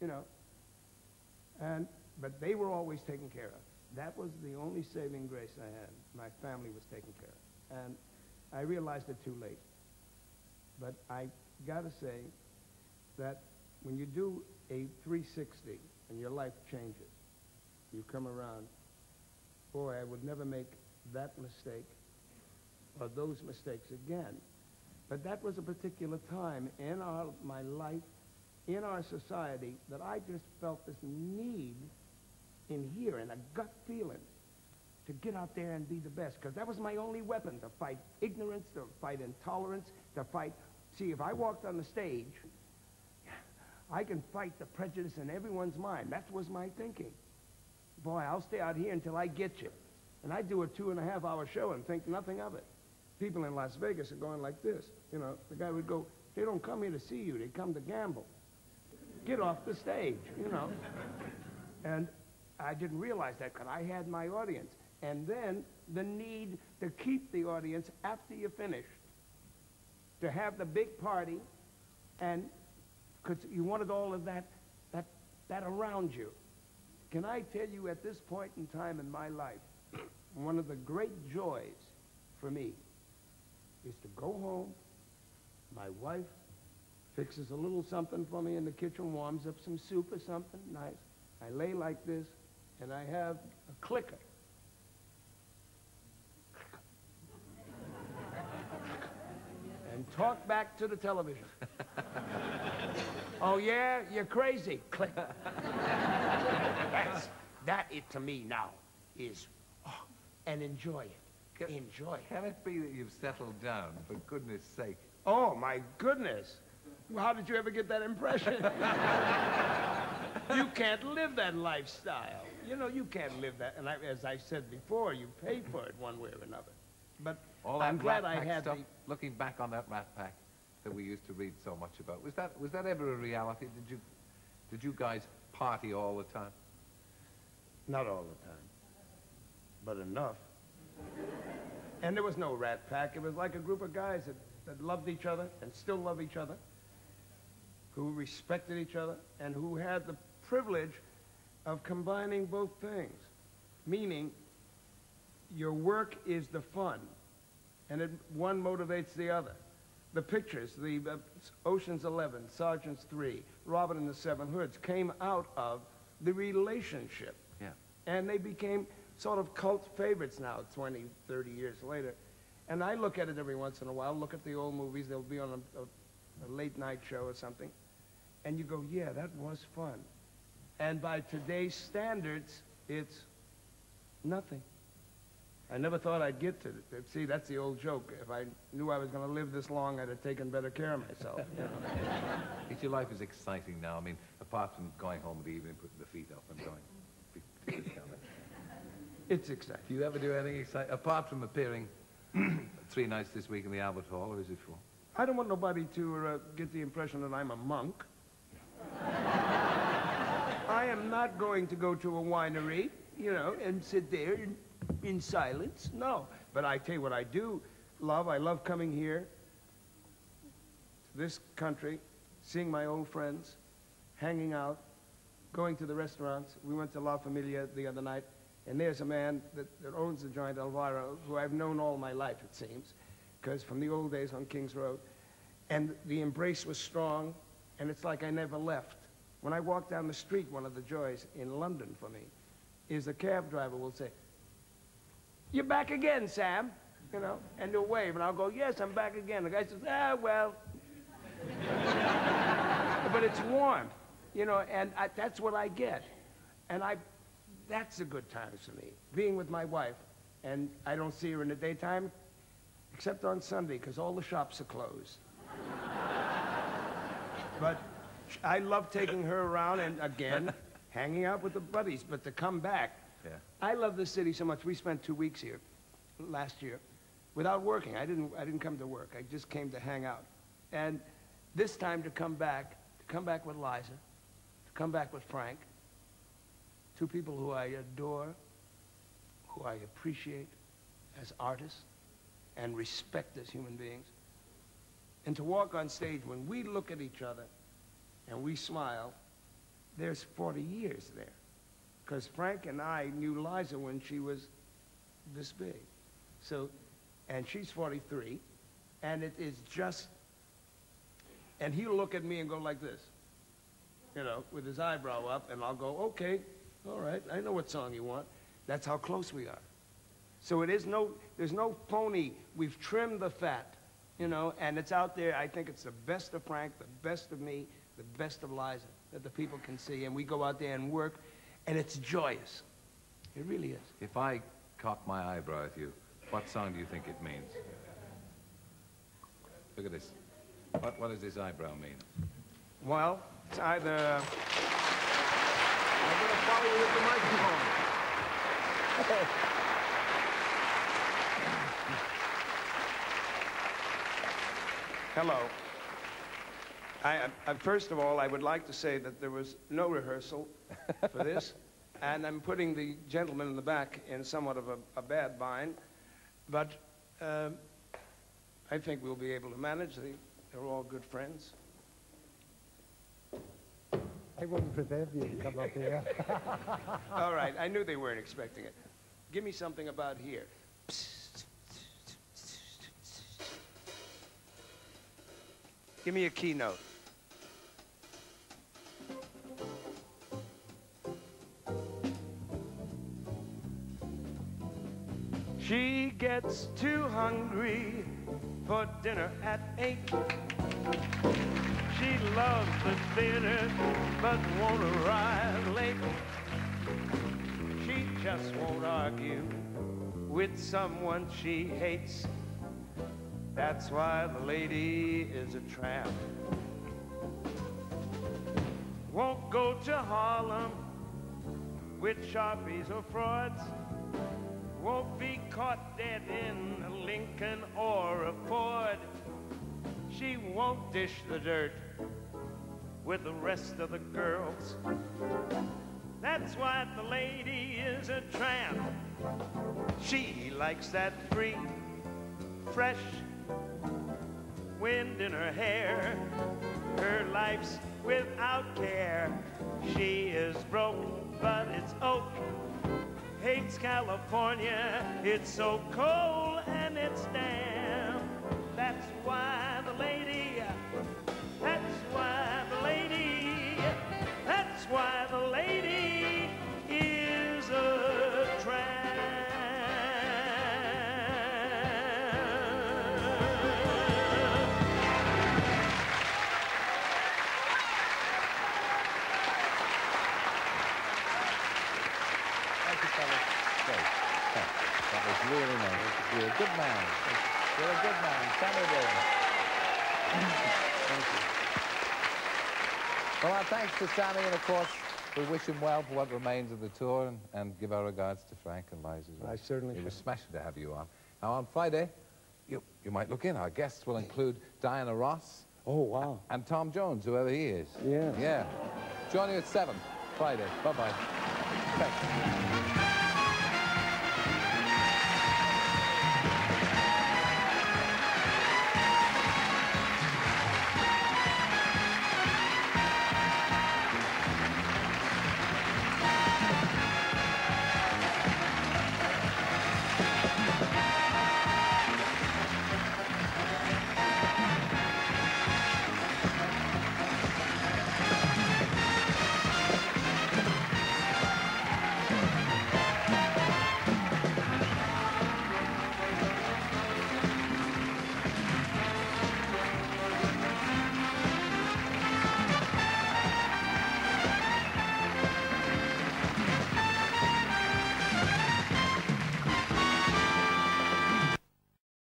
you know. But they were always taken care of. That was the only saving grace I had. My family was taken care of. And I realized it too late. But I got to say that when you do a 360 and your life changes, you come around, boy, I would never make that mistake or those mistakes again. But that was a particular time in my life, in our society, that I just felt this need in here, and a gut feeling to get out there and be the best, because that was my only weapon, to fight ignorance, to fight intolerance, to fight... See, if I walked on the stage, I can fight the prejudice in everyone's mind. That was my thinking. Boy, I'll stay out here until I get you. And I do a 2.5-hour show and think nothing of it. People in Las Vegas are going like this. You know, the guy would go, they don't come here to see you, they come to gamble. Get off the stage, you know. And I didn't realize that because I had my audience. And then the need to keep the audience after you finished. To have the big party, and because you wanted all of that around you. Can I tell you, at this point in time in my life, one of the great joys for me is to go home, my wife fixes a little something for me in the kitchen, warms up some soup or something nice. I lay like this, and I have a clicker. And talk back to the television. Oh, yeah? You're crazy. Click. That, to me now, is, and enjoy it. Enjoy it. Can it be that you've settled down, for goodness sake? Oh, my goodness. Well, how did you ever get that impression? You can't live that lifestyle. You know, you can't live that. And as I said before, you pay for it one way or another. But I'm glad I had stuff, looking back on that Rat Pack that we used to read so much about, was that ever a reality? Did you guys party all the time? Not all the time, but enough. And there was no Rat Pack. It was like a group of guys that loved each other and still love each other, who respected each other, and who had the privilege of combining both things. Meaning, your work is the fun, and one motivates the other. The pictures, the Ocean's 11, Sergeant's 3, Robin and the Seven Hoods came out of the relationship. Yeah. And they became sort of cult favorites now, 20, 30 years later. And I look at it every once in a while, look at the old movies, they'll be on a late night show or something, and you go, yeah, that was fun. And by today's standards, it's nothing. I never thought I'd get to it. See, that's the old joke. If I knew I was going to live this long, I'd have taken better care of myself. You know? Your life is exciting now. I mean, apart from going home in the evening, putting the feet up and going. It's exciting. Do you ever do anything exciting, apart from appearing 3 nights this week in the Albert Hall, or is it 4? I don't want nobody to get the impression that I'm a monk. I am not going to go to a winery, you know, and sit there in silence. No. But I tell you what I do love. I love coming here to this country, seeing my old friends, hanging out, going to the restaurants. We went to La Familia the other night, and there's a man that owns the joint, Elvira, who I've known all my life, it seems, because from the old days on King's Road. And the embrace was strong, and it's like I never left. When I walk down the street, one of the joys in London for me is the cab driver will say, "You're back again, Sam," you know, and they'll wave, and I'll go, "Yes, I'm back again." The guy says, "Ah, well." But it's warm, you know, and that's what I get. And that's a good time for me, being with my wife. And I don't see her in the daytime, except on Sunday, because all the shops are closed. But I love taking her around and, again, hanging out with the buddies. But to come back, yeah. I love this city so much. We spent 2 weeks here last year without working. I didn't come to work. I just came to hang out. And this time to come back with Liza, to come back with Frank, 2 people who I adore, who I appreciate as artists and respect as human beings. And to walk on stage when we look at each other and we smile, there's 40 years there. Because Frank and I knew Liza when she was this big. So, and she's 43, and it is just, and he'll look at me and go like this, you know, with his eyebrow up, and I'll go, okay, all right, I know what song you want. That's how close we are. So there's no phony, we've trimmed the fat, you know, and it's out there. I think it's the best of Frank, the best of me, the best of Liza that the people can see, and we go out there and work, and it's joyous. It really is. If I cock my eyebrow at you, what song do you think it means? Look at this. What does this eyebrow mean? Well, it's either... I'm going to follow you with the microphone. Hello. First of all, I would like to say that there was no rehearsal for this, and I'm putting the gentleman in the back in somewhat of a bad bind, but I think we'll be able to manage. They're all good friends. I wasn't prepared for you to come up here. All right, I knew they weren't expecting it. Give me something about here. Give me a keynote. She gets too hungry for dinner at 8. She loves the theater, but won't arrive late. She just won't argue with someone she hates. That's why the lady is a tramp. Won't go to Harlem with Sharpies or frauds. Won't be caught dead in a Lincoln or a Ford. She won't dish the dirt with the rest of the girls. That's why the lady is a tramp. She likes that free, fresh wind in her hair. Her life's without care. She is broke, but it's oak. Hates California, it's so cold and it's damp. That's why the lady, that's why the lady, that's why the lady is a tramp. That was really nice. You're a good man. You're a good man. Sammy Davis. Thank you. Well, our thanks to Sammy, and of course, we wish him well for what remains of the tour, and give our regards to Frank and Liza as well. I certainly It was smashing to have you on. Now, on Friday, you might look in. Our guests will include Diana Ross. Oh, wow. And Tom Jones, whoever he is. Yeah. Yeah. Join you at 7, Friday. Bye-bye. Thanks.